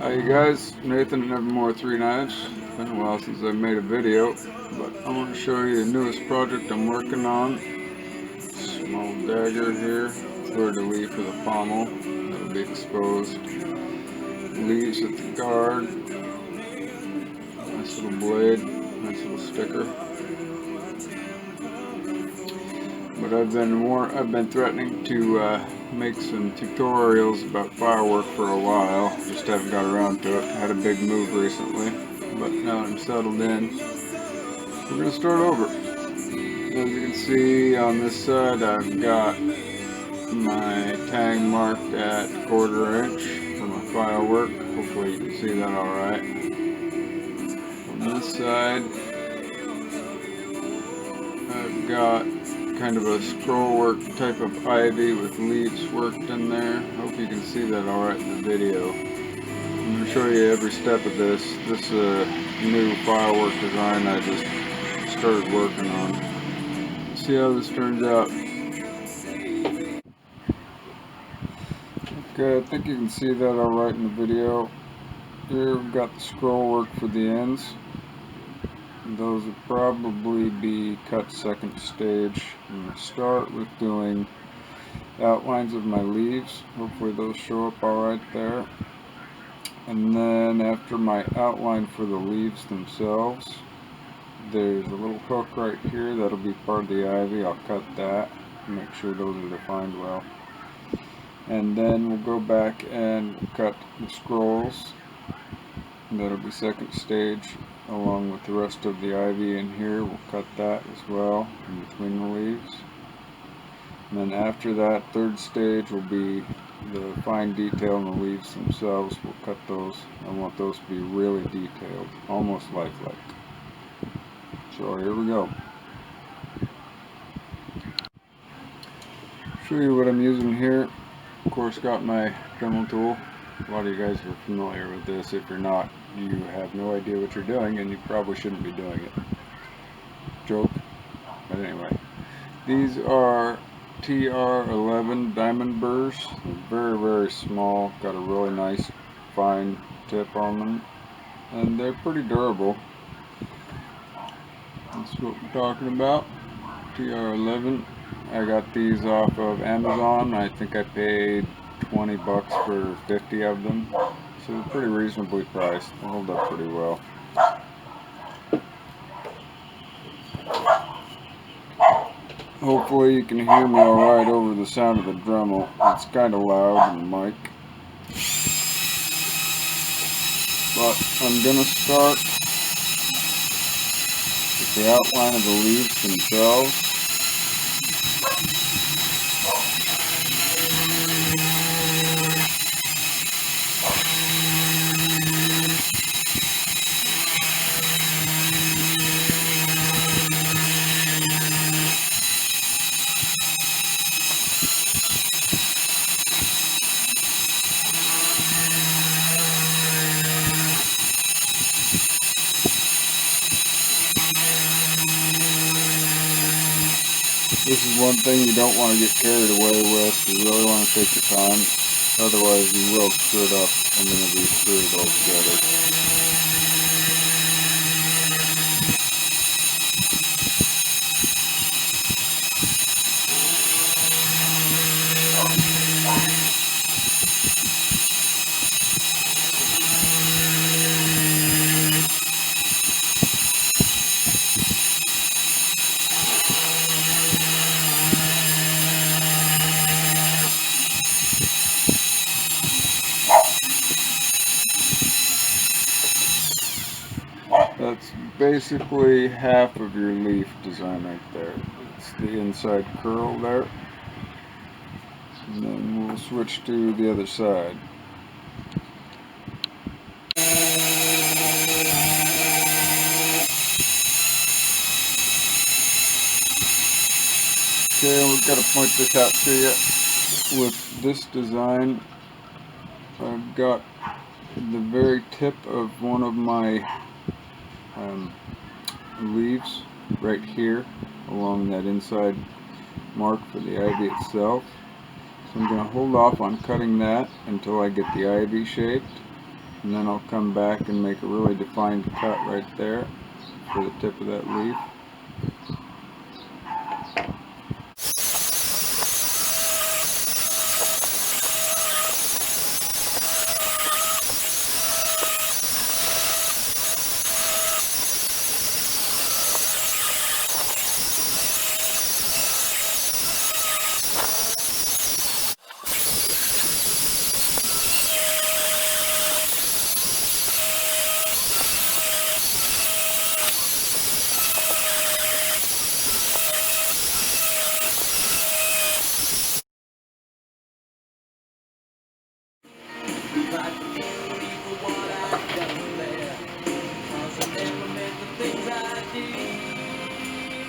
Hi you guys, Nathan and Evermore 3 Knives. It's been a while since I made a video, but I want to show you the newest project I'm working on. Small dagger here, fleur-de-lis for the pommel, that'll be exposed. Leaves at the guard, nice little blade, nice little sticker. But I've been threatening to make some tutorials about firework for a while. Just haven't got around to it. Had a big move recently, but now I'm settled in. We're gonna start over. As you can see on this side, I've got my tang marked at 1/4 inch for my firework. Hopefully you can see that alright. On this side, I've got kind of a scrollwork type of ivy with leaves worked in there. Hope you can see that alright in the video. I'm going to show you every step of this. This new firework design I just started working on. See how this turns out. Okay, I think you can see that alright in the video. Here we've got the scrollwork for the ends. Those would probably be cut second stage. I'm going to start with doing outlines of my leaves. Hopefully those show up alright there. And then after my outline for the leaves themselves, there's a little hook right here that'll be part of the ivy. I'll cut that, make sure those are defined well. And then we'll go back and cut the scrolls. That'll be second stage, along with the rest of the ivy in here. We'll cut that as well in between the leaves. And then after that, third stage will be the fine detail in the leaves themselves. We'll cut those. I want those to be really detailed, almost lifelike. So here we go. Show you what I'm using here. Of course, got my Dremel tool. A lot of you guys are familiar with this. If you're not, you have no idea what you're doing, and you probably shouldn't be doing it. Joke. But anyway, these are TR11 diamond burrs. They're very, very small. Got a really nice fine tip on them, and they're pretty durable. That's what we're talking about. TR11. I got these off of Amazon. I think I paid 20 bucks for 50 of them, so they're pretty reasonably priced. They hold up pretty well. Hopefully you can hear me alright over the sound of the Dremel. It's kind of loud in the mic. But I'm going to start with the outline of the leaves themselves. This is one thing you don't want to get carried away with. You really want to take your time. Otherwise you will screw it up and then it'll be screwed altogether. That's basically half of your leaf design right there. It's the inside curl there. And then we'll switch to the other side. Okay, we've got to point this out to you. With this design, I've got the very tip of one of my leaves right here along that inside mark for the ivy itself. So I'm going to hold off on cutting that until I get the ivy shaped, And then I'll come back and make a really defined cut right there for the tip of that leaf.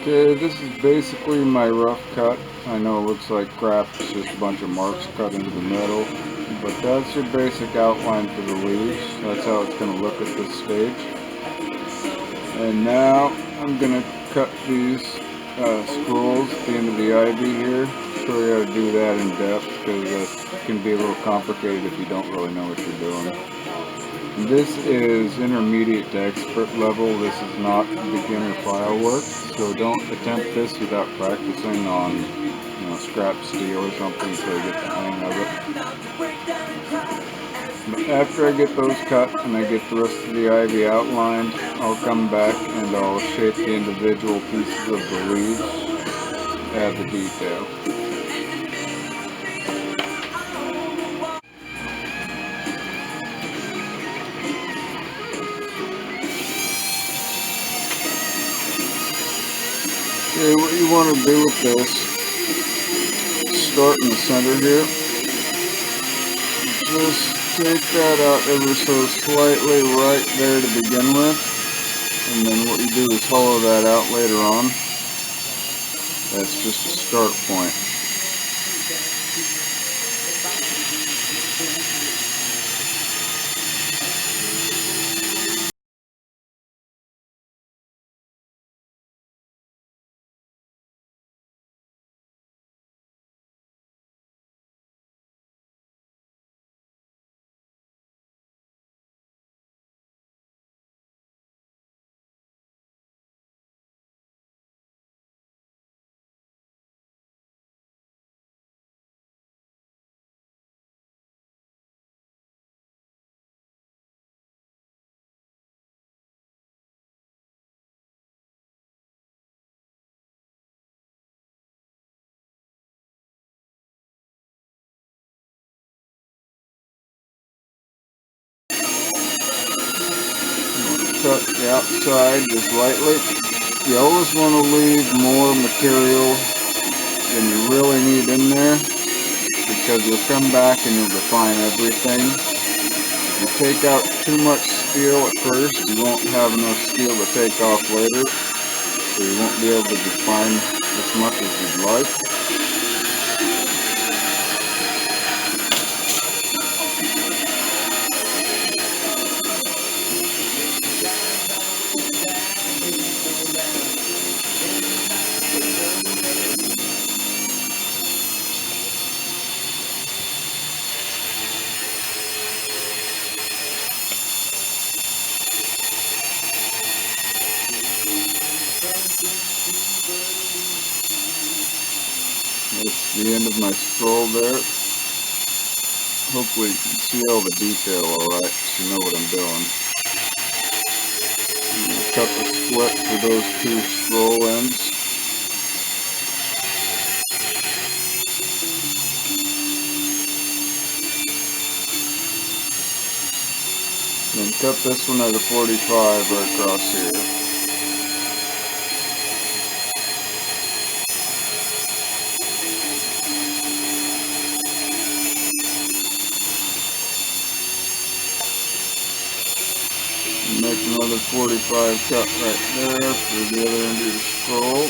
Okay, this is basically my rough cut. I know it looks like crap, it's just a bunch of marks cut into the middle, but that's your basic outline for the leaves. That's how it's going to look at this stage. And now I'm going to cut these scrolls at the end of the ivy here. Show you how to do that in depth, because it can be a little complicated if you don't really know what you're doing. This is intermediate to expert level. This is not beginner file work, so don't attempt this without practicing on, scrap steel or something until you get the hang of it. But after I get those cut and I get the rest of the ivy outlined, I'll come back and I'll shape the individual pieces of the leaves, add the detail. Okay, what you want to do with this, start in the center here. Just take that out ever so slightly right there to begin with. And then what you do is hollow that out later on. That's just a start point. Cut the outside just lightly. You always want to leave more material than you really need in there, because you'll come back and you'll define everything. If you take out too much steel at first, you won't have enough steel to take off later, so you won't be able to define as much as you'd like. That's the end of my scroll there. Hopefully you can see all the detail alright, so you know what I'm doing. I'm going to cut the split for those two scroll ends. Then cut this one at a 45 right across here. Make another 45 cut right there for the other end of your scroll.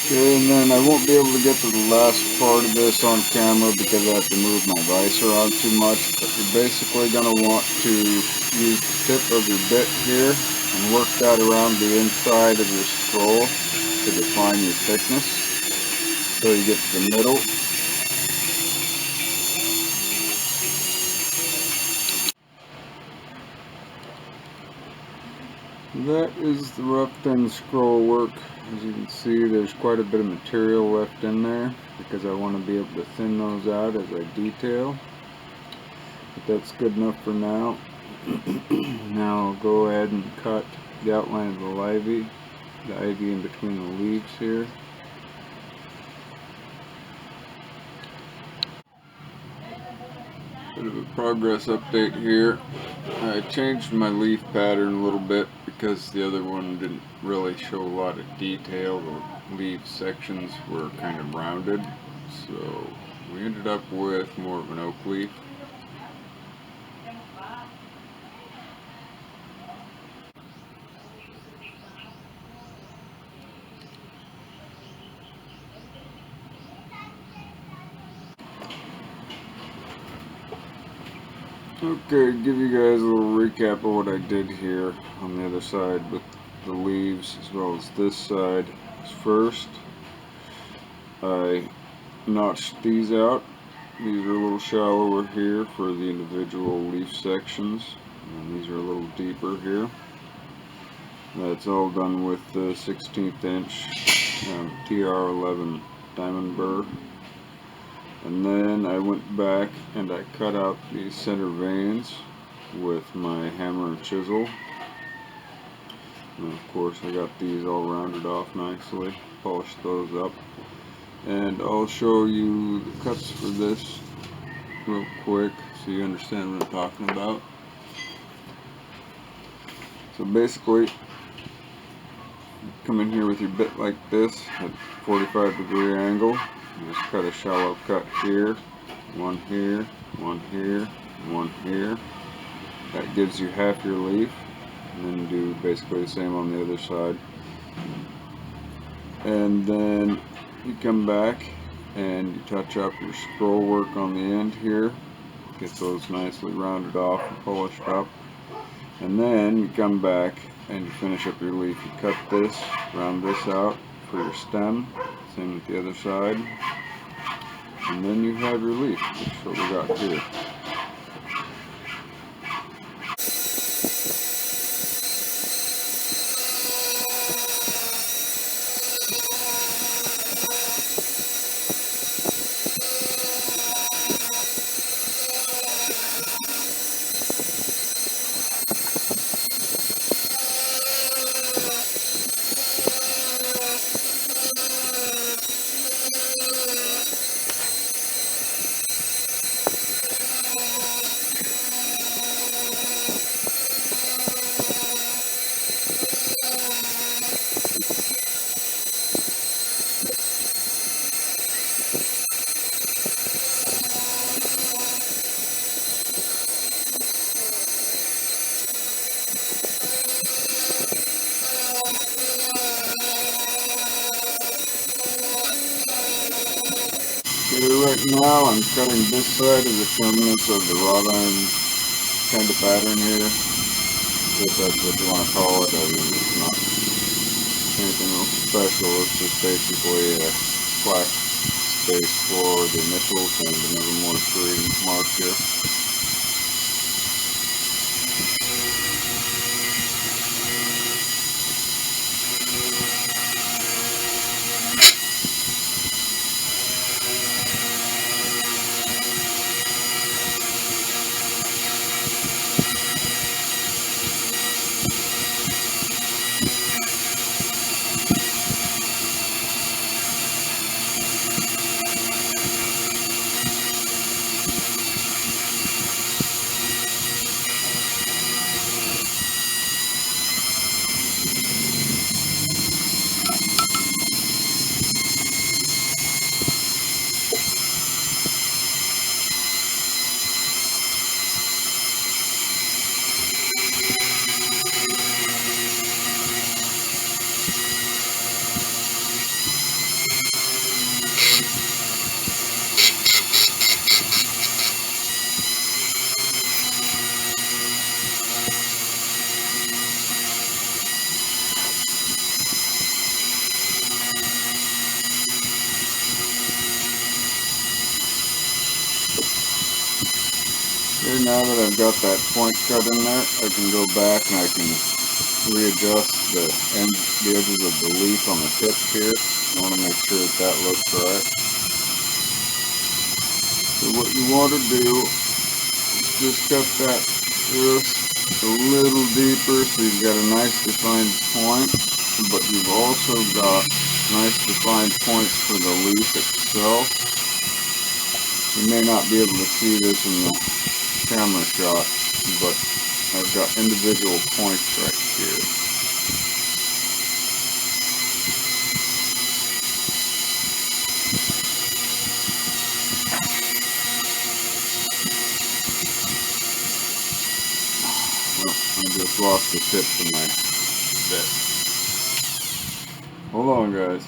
Okay, and then I won't be able to get to the last part of this on camera because I have to move my vise around too much, but you're basically going to want to use the tip of your bit here and and work that around the inside of your scroll to define your thickness until you get to the middle. That is the rough thin scroll work. As you can see, there's quite a bit of material left in there because I want to be able to thin those out as I detail. But that's good enough for now. Now I'll go ahead and cut the outline of the ivy in between the leaves here. Bit of a progress update here. I changed my leaf pattern a little bit because the other one didn't really show a lot of detail. The leaf sections were kind of rounded, so we ended up with more of an oak leaf. Okay, give you guys a little recap of what I did here on the other side with the leaves as well as this side. First, I notched these out. These are a little shallower here for the individual leaf sections, and these are a little deeper here. That's all done with the 16th inch TR11 diamond burr. And then I went back and I cut out these center veins with my hammer and chisel. And of course I got these all rounded off nicely, polished those up. And I'll show you the cuts for this real quick so you understand what I'm talking about. So basically, come in here with your bit like this at 45-degree angle. You just cut a shallow cut here, one here, one here, one here. That gives you half your leaf, and then do basically the same on the other side. And then you come back and you touch up your scroll work on the end here, get those nicely rounded off and polished up. And then you come back and you finish up your leaf. You cut this, round this out for your stem, same with the other side, and then you have your leaf, which is what we got here. Right now I'm cutting this side of the terminus of the wrought iron kind of pattern here, if that's what you want to call it. I mean, it's not anything real special, it's just basically a black space for the initials and another more 3 mark here. now that I've got that point cut in there, I can go back and I can readjust the edges of the leaf on the tip here. I want to make sure that that looks right. So what you want to do is just cut that just a little deeper so you've got a nice defined point, but you've also got nice defined points for the leaf itself. You may not be able to see this in the camera shot, but I've got individual points right here. Well, I just lost the tip of my bit. Hold on, guys.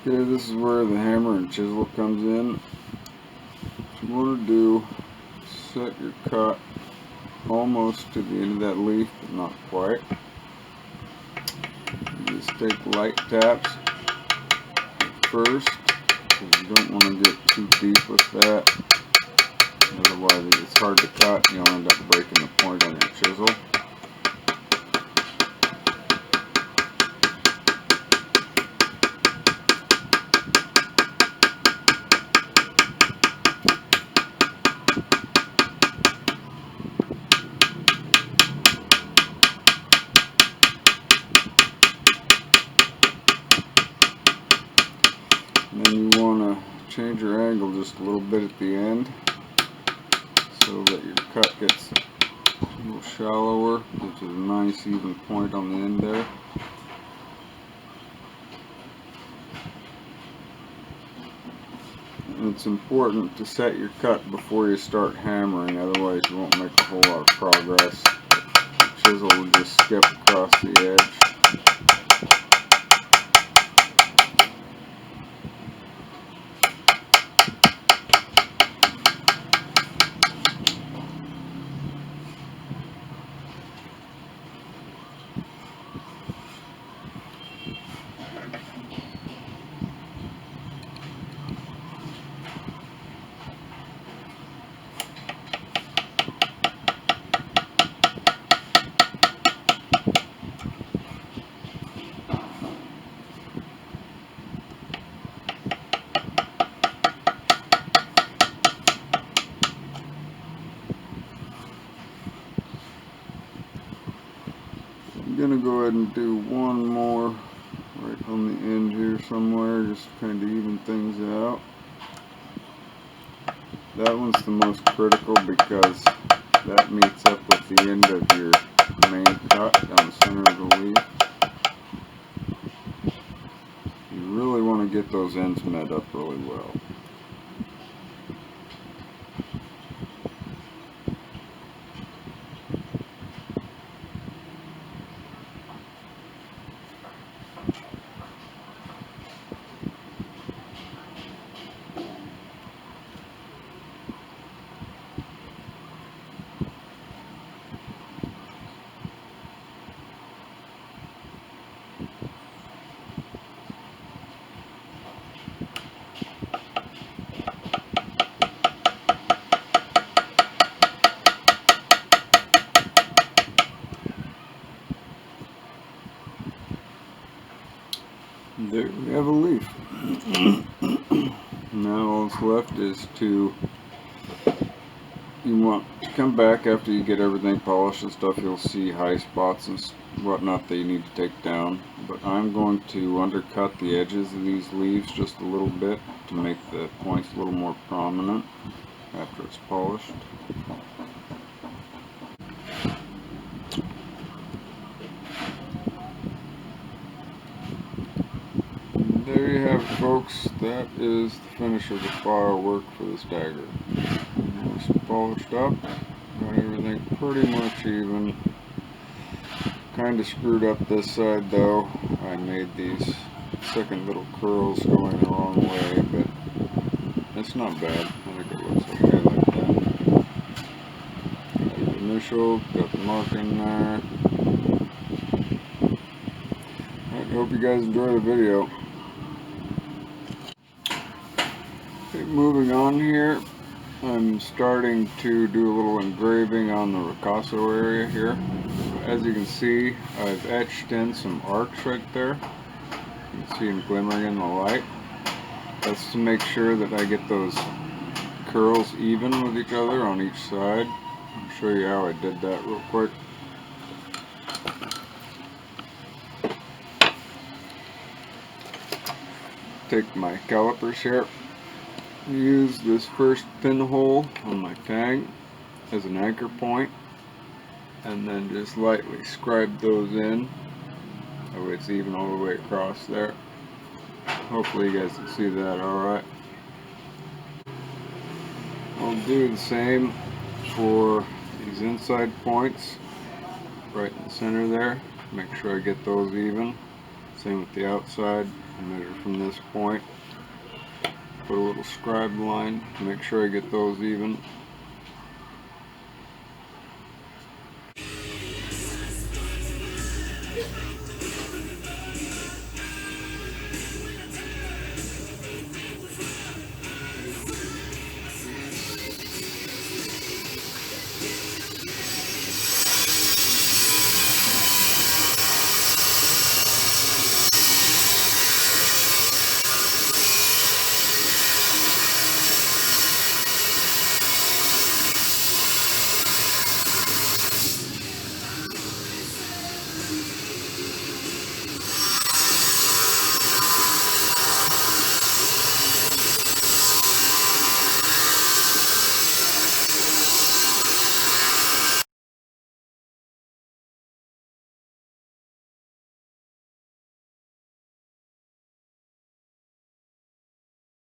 Okay, this is where the hammer and chisel comes in. What you want to do, set your cut almost to the end of that leaf, but not quite. You just take light taps first, because you don't want to get too deep with that. Otherwise it's hard to cut and you'll end up breaking the point on your chisel. And then you want to change your angle just a little bit at the end so that your cut gets a little shallower, which is a nice even point on the end there. And it's important to set your cut before you start hammering, otherwise you won't make a whole lot of progress. The chisel will just skip across the edge. I'm going to go ahead and do one more right on the end here somewhere, just to kind of even things out. That one's the most critical because that meets up with the end of your main cut down the center of the leaf. You really want to get those ends met up really well. leaf. Now all that's left is to, you want to come back after you get everything polished and stuff. You'll see high spots and whatnot that you need to take down, but I'm going to undercut the edges of these leaves just a little bit to make the points a little more prominent after it's polished. There you have it, folks. That is the finish of the firework for this dagger. It's polished up, got everything pretty much even. Kind of screwed up this side though. I made these second little curls going the wrong way, but it's not bad. I think it looks okay like that. Got the initial, got the mark in there. I hope you guys enjoy the video. Okay, moving on here, I'm starting to do a little engraving on the ricasso area here. As you can see, I've etched in some arcs right there. You can see them glimmering in the light. That's to make sure that I get those curls even with each other on each side. I'll show you how I did that real quick. Take my calipers here. Use this first pinhole on my tang as an anchor point, and then just lightly scribe those in. That way it's even all the way across there. Hopefully you guys can see that alright. I'll do the same for these inside points right in the center there. Make sure I get those even. Same with the outside. I measure from this point. Put a little scribe line to make sure I get those even.